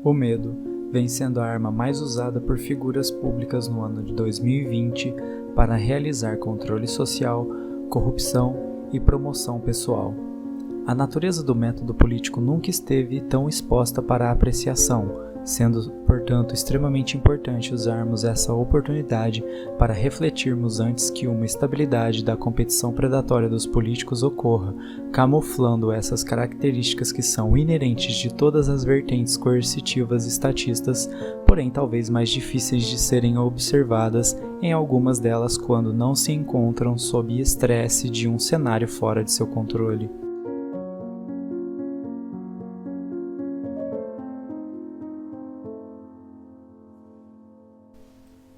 O medo vem sendo a arma mais usada por figuras públicas no ano de 2020 para realizar controle social, corrupção e promoção pessoal. A natureza do método político nunca esteve tão exposta para a apreciação, sendo, portanto, extremamente importante usarmos essa oportunidade para refletirmos antes que uma estabilidade da competição predatória dos políticos ocorra, camuflando essas características que são inerentes de todas as vertentes coercitivas estatistas, porém talvez mais difíceis de serem observadas em algumas delas quando não se encontram sob estresse de um cenário fora de seu controle.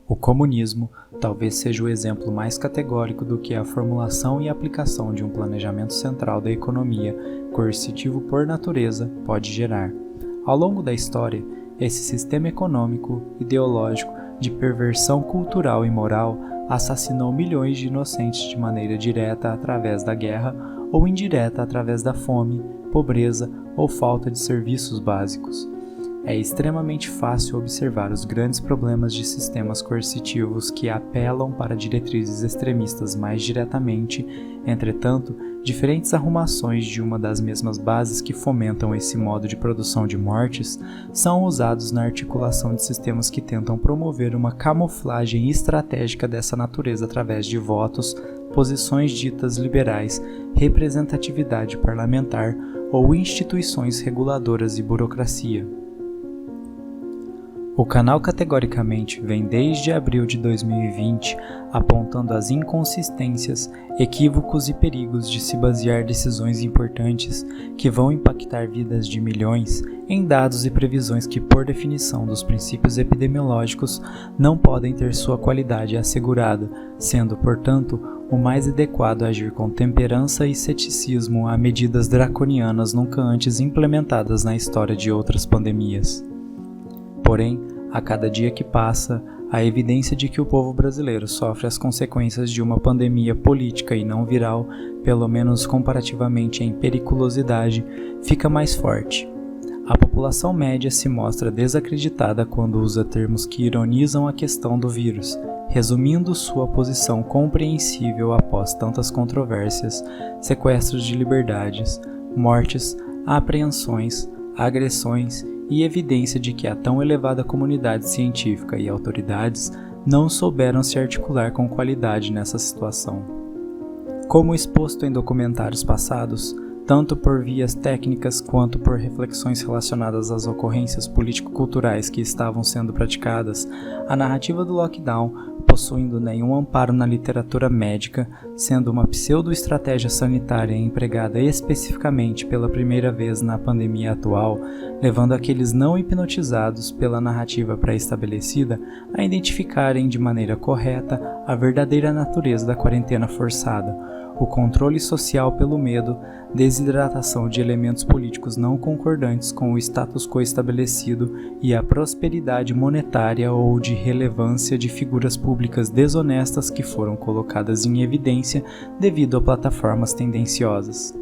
O comunismo talvez seja o exemplo mais categórico do que a formulação e aplicação de um planejamento central da economia, coercitivo por natureza, pode gerar. Ao longo da história, esse sistema econômico, ideológico, de perversão cultural e moral assassinou milhões de inocentes de maneira direta através da guerra ou indireta através da fome, pobreza ou falta de serviços básicos. É extremamente fácil observar os grandes problemas de sistemas coercitivos que apelam para diretrizes extremistas mais diretamente. Entretanto, diferentes arrumações de uma das mesmas bases que fomentam esse modo de produção de mortes são usados na articulação de sistemas que tentam promover uma camuflagem estratégica dessa natureza através de votos, posições ditas liberais, representatividade parlamentar ou instituições reguladoras e burocracia. O canal categoricamente vem desde abril de 2020 apontando as inconsistências, equívocos e perigos de se basear decisões importantes que vão impactar vidas de milhões em dados e previsões que, por definição dos princípios epidemiológicos, não podem ter sua qualidade assegurada, sendo, portanto, o mais adequado agir com temperança e ceticismo a medidas draconianas nunca antes implementadas na história de outras pandemias. Porém, a cada dia que passa, a evidência de que o povo brasileiro sofre as consequências de uma pandemia política e não viral, pelo menos comparativamente em periculosidade, fica mais forte. A população média se mostra desacreditada quando usa termos que ironizam a questão do vírus, resumindo sua posição compreensível após tantas controvérsias, sequestros de liberdades, mortes, apreensões, agressões e evidência de que a tão elevada comunidade científica e autoridades não souberam se articular com qualidade nessa situação. Como exposto em documentários passados, tanto por vias técnicas quanto por reflexões relacionadas às ocorrências político-culturais que estavam sendo praticadas, a narrativa do lockdown, possuindo nenhum amparo na literatura médica, sendo uma pseudo-estratégia sanitária empregada especificamente pela primeira vez na pandemia atual, levando aqueles não hipnotizados pela narrativa pré-estabelecida a identificarem de maneira correta a verdadeira natureza da quarentena forçada, o controle social pelo medo, desidratação de elementos políticos não concordantes com o status quo estabelecido e a prosperidade monetária ou de relevância de figuras públicas desonestas que foram colocadas em evidência devido a plataformas tendenciosas.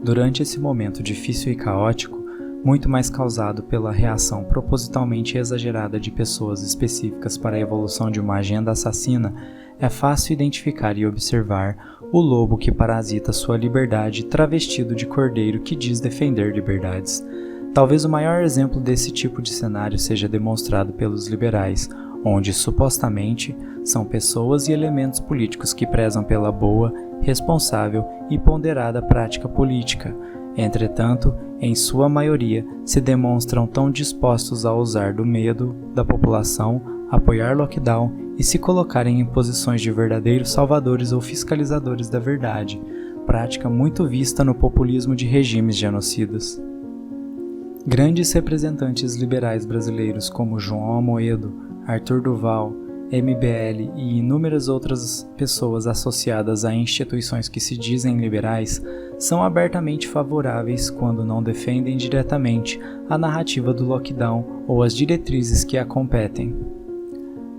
Durante esse momento difícil e caótico, muito mais causado pela reação propositalmente exagerada de pessoas específicas para a evolução de uma agenda assassina, é fácil identificar e observar o lobo que parasita sua liberdade travestido de cordeiro que diz defender liberdades. Talvez o maior exemplo desse tipo de cenário seja demonstrado pelos liberais, onde supostamente são pessoas e elementos políticos que prezam pela boa, responsável e ponderada prática política. Entretanto, em sua maioria, se demonstram tão dispostos a usar do medo da população, apoiar lockdown e se colocarem em posições de verdadeiros salvadores ou fiscalizadores da verdade, prática muito vista no populismo de regimes genocidas. Grandes representantes liberais brasileiros como João Amoedo, Arthur Duval, MBL e inúmeras outras pessoas associadas a instituições que se dizem liberais são abertamente favoráveis quando não defendem diretamente a narrativa do lockdown ou as diretrizes que a competem.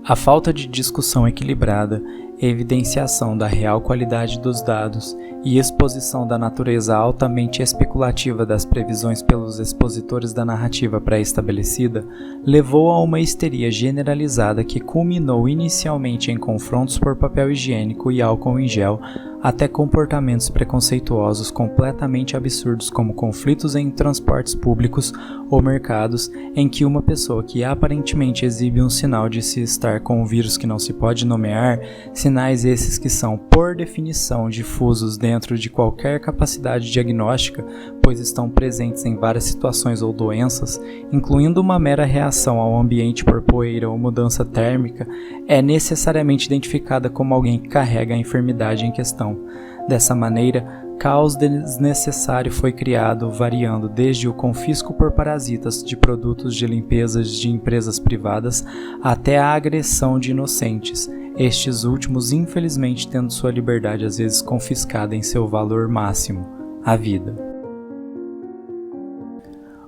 A falta de discussão equilibrada evidenciação da real qualidade dos dados e exposição da natureza altamente especulativa das previsões pelos expositores da narrativa pré-estabelecida, levou a uma histeria generalizada que culminou inicialmente em confrontos por papel higiênico e álcool em gel, até comportamentos preconceituosos completamente absurdos como conflitos em transportes públicos ou mercados em que uma pessoa que aparentemente exibe um sinal de se estar com um vírus que não se pode nomear, sinais esses que são, por definição, difusos dentro de qualquer capacidade diagnóstica, pois estão presentes em várias situações ou doenças, incluindo uma mera reação ao ambiente por poeira ou mudança térmica, é necessariamente identificada como alguém que carrega a enfermidade em questão. Dessa maneira, caos desnecessário foi criado, variando desde o confisco por parasitas de produtos de limpeza de empresas privadas até a agressão de inocentes, estes últimos infelizmente tendo sua liberdade às vezes confiscada em seu valor máximo, a vida.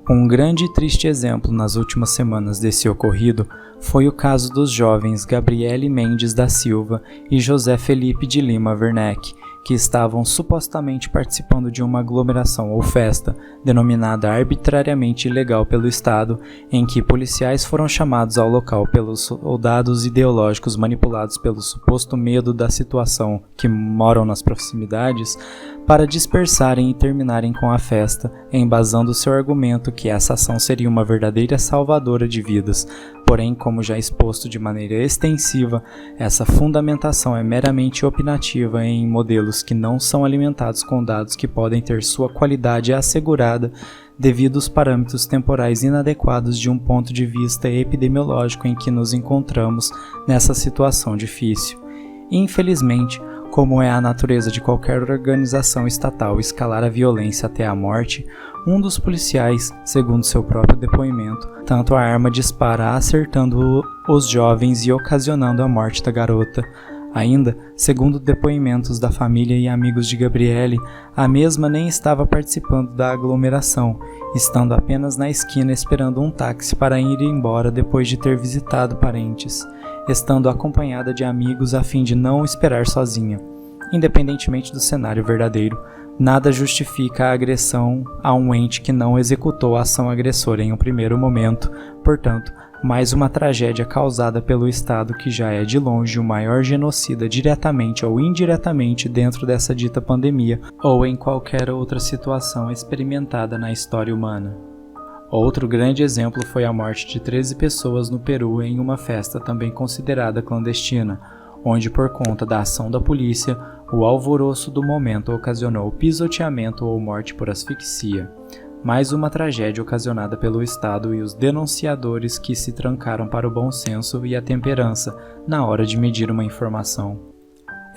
Um grande e triste exemplo nas últimas semanas desse ocorrido foi o caso dos jovens Gabriele Mendes da Silva e José Felipe de Lima Werneck, que estavam supostamente participando de uma aglomeração ou festa, denominada arbitrariamente ilegal pelo Estado, em que policiais foram chamados ao local pelos soldados ideológicos manipulados pelo suposto medo da situação que moram nas proximidades, para dispersarem e terminarem com a festa, embasando seu argumento que essa ação seria uma verdadeira salvadora de vidas. Porém, como já exposto de maneira extensiva, essa fundamentação é meramente opinativa em modelos que não são alimentados com dados que podem ter sua qualidade assegurada devido aos parâmetros temporais inadequados de um ponto de vista epidemiológico em que nos encontramos nessa situação difícil. Infelizmente, como é a natureza de qualquer organização estatal escalar a violência até a morte, um dos policiais, segundo seu próprio depoimento, tanto a arma dispara acertando os jovens e ocasionando a morte da garota. Ainda, segundo depoimentos da família e amigos de Gabriele, a mesma nem estava participando da aglomeração, estando apenas na esquina esperando um táxi para ir embora depois de ter visitado parentes, estando acompanhada de amigos a fim de não esperar sozinha. Independentemente do cenário verdadeiro, nada justifica a agressão a um ente que não executou a ação agressora em um primeiro momento, portanto, mais uma tragédia causada pelo Estado que já é de longe o maior genocida diretamente ou indiretamente dentro dessa dita pandemia ou em qualquer outra situação experimentada na história humana. Outro grande exemplo foi a morte de 13 pessoas no Peru em uma festa também considerada clandestina, onde por conta da ação da polícia, o alvoroço do momento ocasionou pisoteamento ou morte por asfixia. Mais uma tragédia ocasionada pelo Estado e os denunciadores que se trancaram para o bom senso e a temperança na hora de medir uma informação.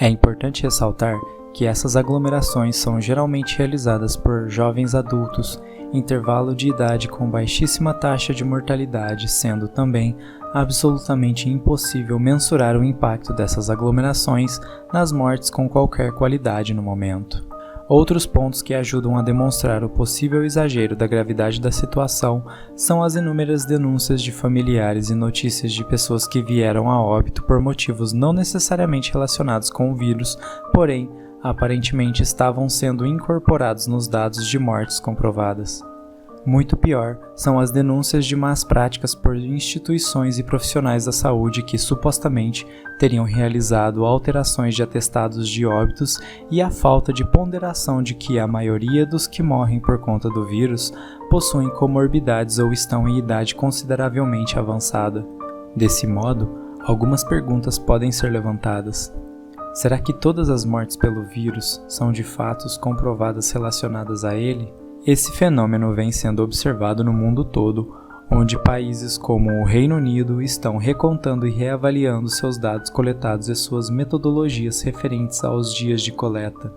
É importante ressaltar que essas aglomerações são geralmente realizadas por jovens adultos, intervalo de idade com baixíssima taxa de mortalidade, sendo também absolutamente impossível mensurar o impacto dessas aglomerações nas mortes com qualquer qualidade no momento. Outros pontos que ajudam a demonstrar o possível exagero da gravidade da situação são as inúmeras denúncias de familiares e notícias de pessoas que vieram a óbito por motivos não necessariamente relacionados com o vírus, porém, aparentemente estavam sendo incorporados nos dados de mortes comprovadas. Muito pior são as denúncias de más práticas por instituições e profissionais da saúde que supostamente teriam realizado alterações de atestados de óbitos e a falta de ponderação de que a maioria dos que morrem por conta do vírus possuem comorbidades ou estão em idade consideravelmente avançada. Desse modo, algumas perguntas podem ser levantadas. Será que todas as mortes pelo vírus são de fatos comprovadas relacionadas a ele? Esse fenômeno vem sendo observado no mundo todo, onde países como o Reino Unido estão recontando e reavaliando seus dados coletados e suas metodologias referentes aos dias de coleta.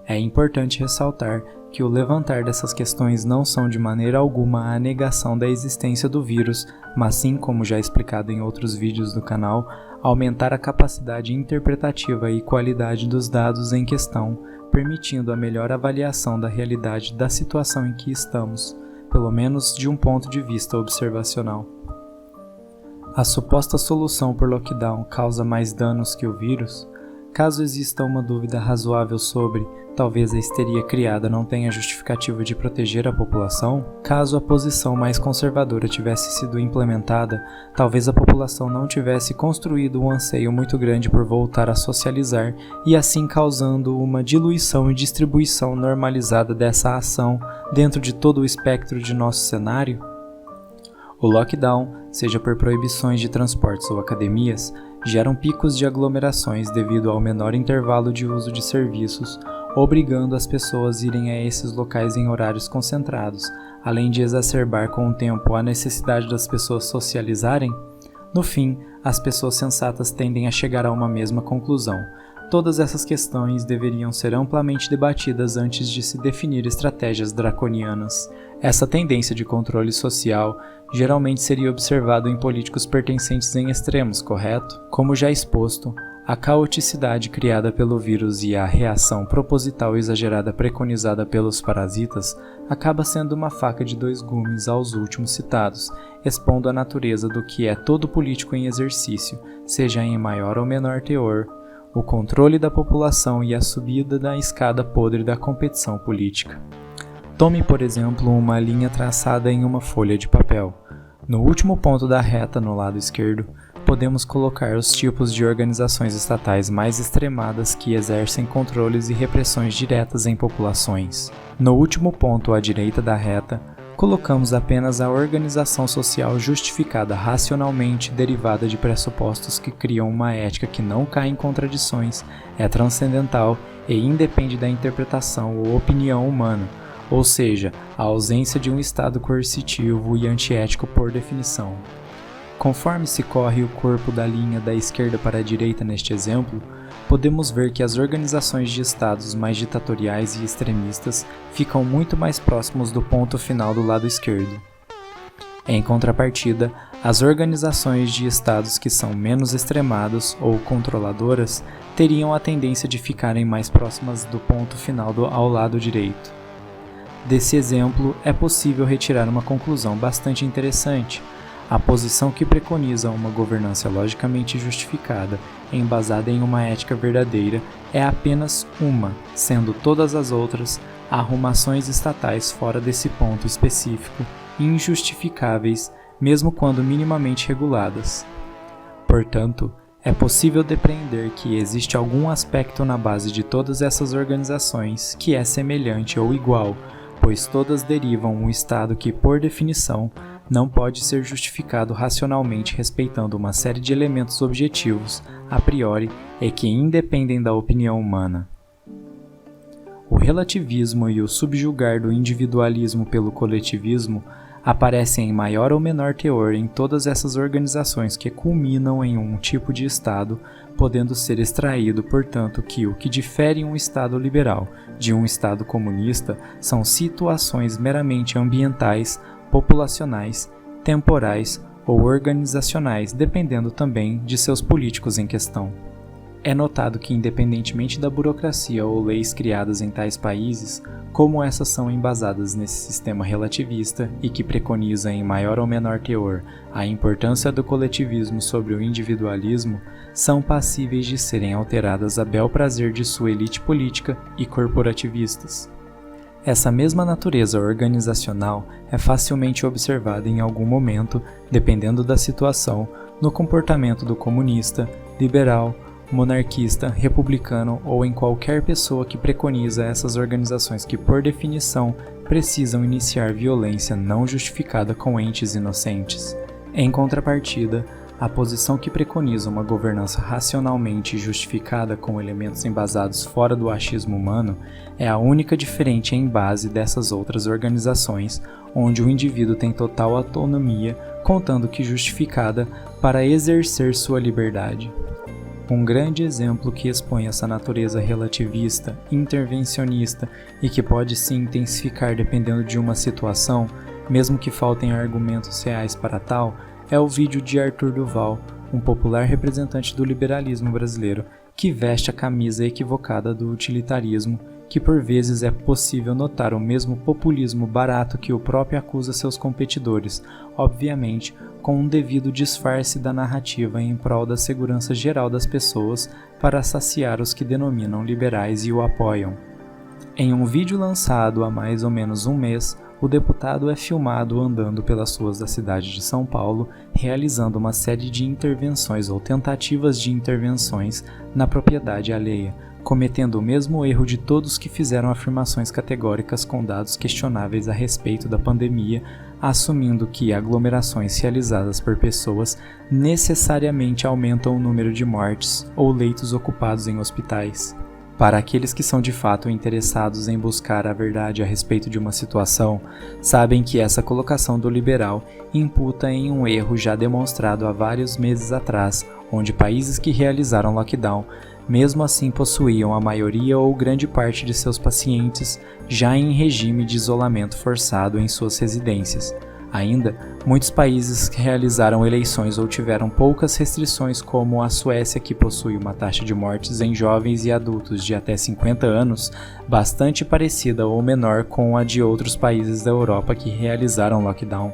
É importante ressaltar que o levantar dessas questões não são de maneira alguma a negação da existência do vírus, mas sim, como já explicado em outros vídeos do canal, aumentar a capacidade interpretativa e qualidade dos dados em questão, permitindo a melhor avaliação da realidade da situação em que estamos, pelo menos de um ponto de vista observacional. A suposta solução por lockdown causa mais danos que o vírus? Caso exista uma dúvida razoável sobre, talvez a histeria criada não tenha justificativa de proteger a população, caso a posição mais conservadora tivesse sido implementada, talvez a população não tivesse construído um anseio muito grande por voltar a socializar e assim causando uma diluição e distribuição normalizada dessa ação dentro de todo o espectro de nosso cenário? O lockdown, seja por proibições de transportes ou academias, geram picos de aglomerações devido ao menor intervalo de uso de serviços, obrigando as pessoas a irem a esses locais em horários concentrados, além de exacerbar com o tempo a necessidade das pessoas socializarem. No fim, as pessoas sensatas tendem a chegar a uma mesma conclusão. Todas essas questões deveriam ser amplamente debatidas antes de se definir estratégias draconianas. Essa tendência de controle social geralmente seria observado em políticos pertencentes em extremos, correto? Como já exposto, a caoticidade criada pelo vírus e a reação proposital exagerada preconizada pelos parasitas acaba sendo uma faca de dois gumes aos últimos citados, expondo a natureza do que é todo político em exercício, seja em maior ou menor teor, o controle da população e a subida da escada podre da competição política. Tome, por exemplo, uma linha traçada em uma folha de papel. No último ponto da reta, no lado esquerdo, podemos colocar os tipos de organizações estatais mais extremadas que exercem controles e repressões diretas em populações. No último ponto à direita da reta, colocamos apenas a organização social justificada racionalmente derivada de pressupostos que criam uma ética que não cai em contradições, é transcendental e independe da interpretação ou opinião humana, ou seja, a ausência de um Estado coercitivo e antiético por definição. Conforme se corre o corpo da linha da esquerda para a direita neste exemplo, podemos ver que as organizações de estados mais ditatoriais e extremistas ficam muito mais próximos do ponto final do lado esquerdo. Em contrapartida, as organizações de estados que são menos extremados ou controladoras teriam a tendência de ficarem mais próximas do ponto final ao lado direito. Desse exemplo, é possível retirar uma conclusão bastante interessante. A posição que preconiza uma governança logicamente justificada, embasada em uma ética verdadeira, é apenas uma, sendo todas as outras arrumações estatais fora desse ponto específico, injustificáveis, mesmo quando minimamente reguladas. Portanto, é possível depreender que existe algum aspecto na base de todas essas organizações que é semelhante ou igual, pois todas derivam um estado que, por definição, não pode ser justificado racionalmente respeitando uma série de elementos objetivos, a priori, e que independem da opinião humana. O relativismo e o subjugar do individualismo pelo coletivismo aparecem em maior ou menor teor em todas essas organizações que culminam em um tipo de Estado, podendo ser extraído, portanto, que o que difere um Estado liberal de um Estado comunista são situações meramente ambientais, populacionais, temporais ou organizacionais, dependendo também de seus políticos em questão. É notado que, independentemente da burocracia ou leis criadas em tais países, como essas são embasadas nesse sistema relativista e que preconiza em maior ou menor teor a importância do coletivismo sobre o individualismo, são passíveis de serem alteradas a bel prazer de sua elite política e corporativistas. Essa mesma natureza organizacional é facilmente observada em algum momento, dependendo da situação, no comportamento do comunista, liberal, monarquista, republicano ou em qualquer pessoa que preconiza essas organizações que, por definição, precisam iniciar violência não justificada com entes inocentes. Em contrapartida, a posição que preconiza uma governança racionalmente justificada com elementos embasados fora do achismo humano é a única diferente em base dessas outras organizações, onde o indivíduo tem total autonomia, contando que justificada, para exercer sua liberdade. Um grande exemplo que expõe essa natureza relativista, intervencionista e que pode se intensificar dependendo de uma situação, mesmo que faltem argumentos reais para tal, é o vídeo de Arthur Duval, um popular representante do liberalismo brasileiro, que veste a camisa equivocada do utilitarismo que por vezes é possível notar o mesmo populismo barato que o próprio acusa seus competidores, obviamente com um devido disfarce da narrativa em prol da segurança geral das pessoas para saciar os que denominam liberais e o apoiam. Em um vídeo lançado há mais ou menos um mês, o deputado é filmado andando pelas ruas da cidade de São Paulo, realizando uma série de intervenções ou tentativas de intervenções na propriedade alheia, cometendo o mesmo erro de todos que fizeram afirmações categóricas com dados questionáveis a respeito da pandemia, assumindo que aglomerações realizadas por pessoas necessariamente aumentam o número de mortes ou leitos ocupados em hospitais. Para aqueles que são de fato interessados em buscar a verdade a respeito de uma situação, sabem que essa colocação do liberal imputa em um erro já demonstrado há vários meses atrás, onde países que realizaram lockdown, mesmo assim possuíam a maioria ou grande parte de seus pacientes já em regime de isolamento forçado em suas residências. Ainda, muitos países que realizaram eleições ou tiveram poucas restrições, como a Suécia, que possui uma taxa de mortes em jovens e adultos de até 50 anos, bastante parecida ou menor com a de outros países da Europa que realizaram lockdown.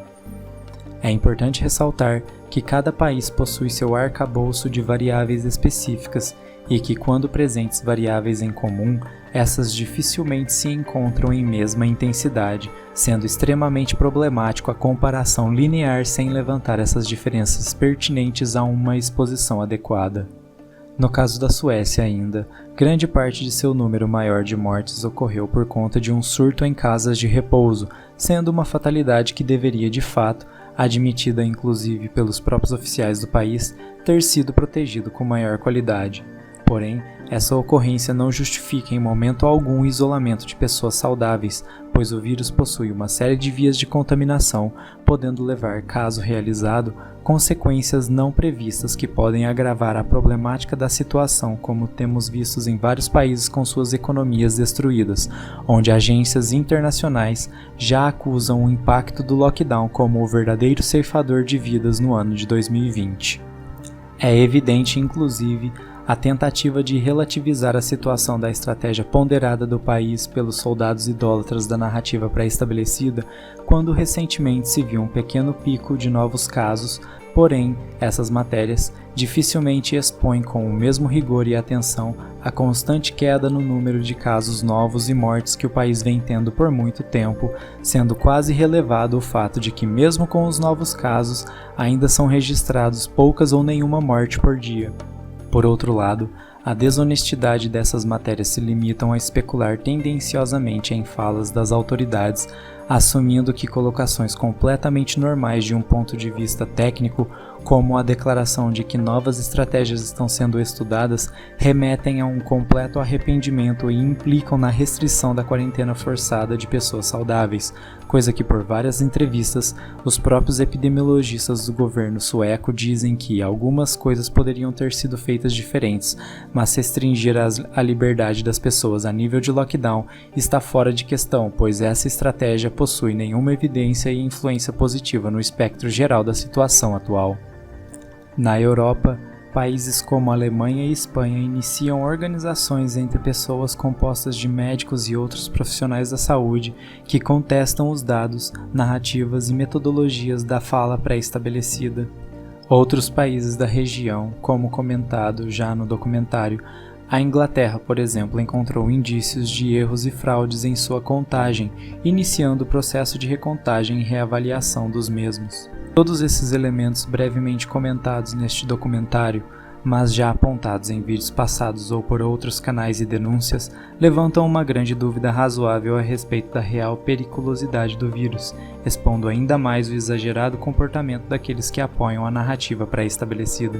É importante ressaltar que cada país possui seu arcabouço de variáveis específicas e que, quando presentes variáveis em comum, essas dificilmente se encontram em mesma intensidade, sendo extremamente problemático a comparação linear sem levantar essas diferenças pertinentes a uma exposição adequada. No caso da Suécia ainda, grande parte de seu número maior de mortes ocorreu por conta de um surto em casas de repouso, sendo uma fatalidade que deveria de fato, admitida inclusive pelos próprios oficiais do país, ter sido protegido com maior qualidade. Porém, essa ocorrência não justifica em momento algum o isolamento de pessoas saudáveis, pois o vírus possui uma série de vias de contaminação, podendo levar, caso realizado, consequências não previstas que podem agravar a problemática da situação, como temos visto em vários países com suas economias destruídas, onde agências internacionais já acusam o impacto do lockdown como o verdadeiro ceifador de vidas no ano de 2020. É evidente, inclusive, a tentativa de relativizar a situação da estratégia ponderada do país pelos soldados idólatras da narrativa pré-estabelecida, quando recentemente se viu um pequeno pico de novos casos, porém, essas matérias dificilmente expõem com o mesmo rigor e atenção a constante queda no número de casos novos e mortes que o país vem tendo por muito tempo, sendo quase relevado o fato de que, mesmo com os novos casos, ainda são registrados poucas ou nenhuma morte por dia. Por outro lado, a desonestidade dessas matérias se limitam a especular tendenciosamente em falas das autoridades, assumindo que colocações completamente normais de um ponto de vista técnico, como a declaração de que novas estratégias estão sendo estudadas, remetem a um completo arrependimento e implicam na restrição da quarentena forçada de pessoas saudáveis, coisa que por várias entrevistas, os próprios epidemiologistas do governo sueco dizem que algumas coisas poderiam ter sido feitas diferentes, mas restringir a liberdade das pessoas a nível de lockdown está fora de questão, pois essa estratégia possui nenhuma evidência e influência positiva no espectro geral da situação atual. Na Europa, países como Alemanha e Espanha iniciam organizações entre pessoas compostas de médicos e outros profissionais da saúde que contestam os dados, narrativas e metodologias da fala pré-estabelecida. Outros países da região, como comentado já no documentário, a Inglaterra, por exemplo, encontrou indícios de erros e fraudes em sua contagem, iniciando o processo de recontagem e reavaliação dos mesmos. Todos esses elementos brevemente comentados neste documentário, mas já apontados em vídeos passados ou por outros canais e denúncias, levantam uma grande dúvida razoável a respeito da real periculosidade do vírus, expondo ainda mais o exagerado comportamento daqueles que apoiam a narrativa pré-estabelecida.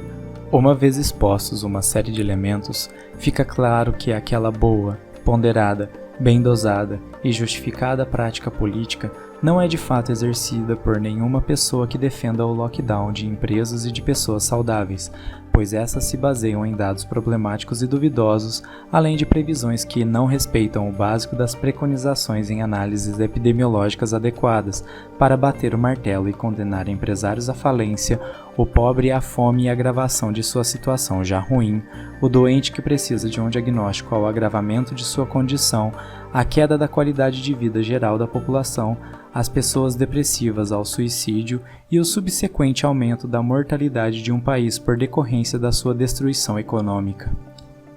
Uma vez expostos uma série de elementos, fica claro que aquela boa, ponderada, bem dosada e justificada prática política não é de fato exercida por nenhuma pessoa que defenda o lockdown de empresas e de pessoas saudáveis, pois essas se baseiam em dados problemáticos e duvidosos, além de previsões que não respeitam o básico das preconizações em análises epidemiológicas adequadas para bater o martelo e condenar empresários à falência, o pobre à fome e agravação de sua situação já ruim, o doente que precisa de um diagnóstico ao agravamento de sua condição, a queda da qualidade de vida geral da população, as pessoas depressivas ao suicídio e o subsequente aumento da mortalidade de um país por decorrência da sua destruição econômica.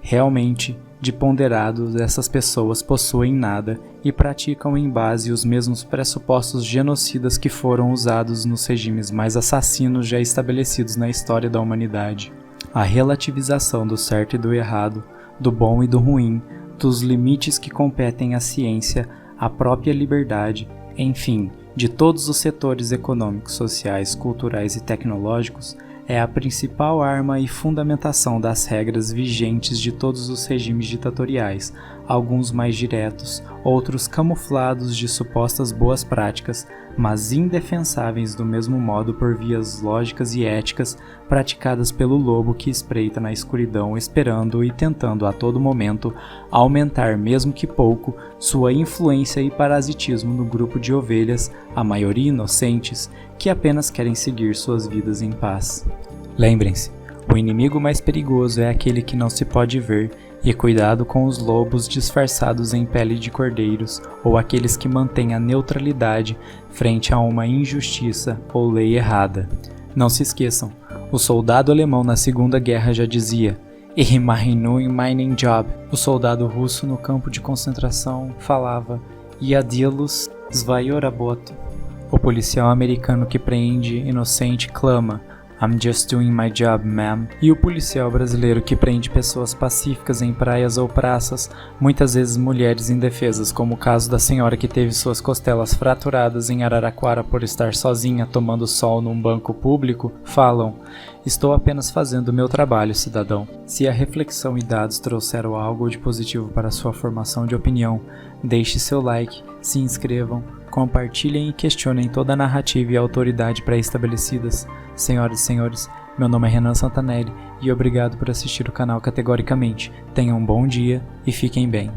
Realmente, de ponderados, essas pessoas possuem nada e praticam em base os mesmos pressupostos genocidas que foram usados nos regimes mais assassinos já estabelecidos na história da humanidade. A relativização do certo e do errado, do bom e do ruim, dos limites que competem à ciência, à própria liberdade, enfim, de todos os setores econômicos, sociais, culturais e tecnológicos, é a principal arma e fundamentação das regras vigentes de todos os regimes ditatoriais, alguns mais diretos, outros camuflados de supostas boas práticas, mas indefensáveis do mesmo modo por vias lógicas e éticas praticadas pelo lobo que espreita na escuridão esperando e tentando a todo momento aumentar, mesmo que pouco, sua influência e parasitismo no grupo de ovelhas, a maioria inocentes, que apenas querem seguir suas vidas em paz. Lembrem-se, o inimigo mais perigoso é aquele que não se pode ver, e cuidado com os lobos disfarçados em pele de cordeiros ou aqueles que mantêm a neutralidade frente a uma injustiça ou lei errada. Não se esqueçam, o soldado alemão na Segunda Guerra já dizia "Ich mache nur meinen Job". O soldado russo no campo de concentração falava "Ja Dielus Zvajorabot". O policial americano que prende inocente clama "I'm just doing my job, ma'am". E o policial brasileiro que prende pessoas pacíficas em praias ou praças, muitas vezes mulheres indefesas, como o caso da senhora que teve suas costelas fraturadas em Araraquara por estar sozinha tomando sol num banco público, falam "Estou apenas fazendo o meu trabalho, cidadão". Se a reflexão e dados trouxeram algo de positivo para a sua formação de opinião, deixe seu like, se inscrevam, compartilhem e questionem toda a narrativa e autoridade pré-estabelecidas. Senhoras e senhores, meu nome é Renan Santanelli e obrigado por assistir o canal Categoricamente. Tenham um bom dia e fiquem bem.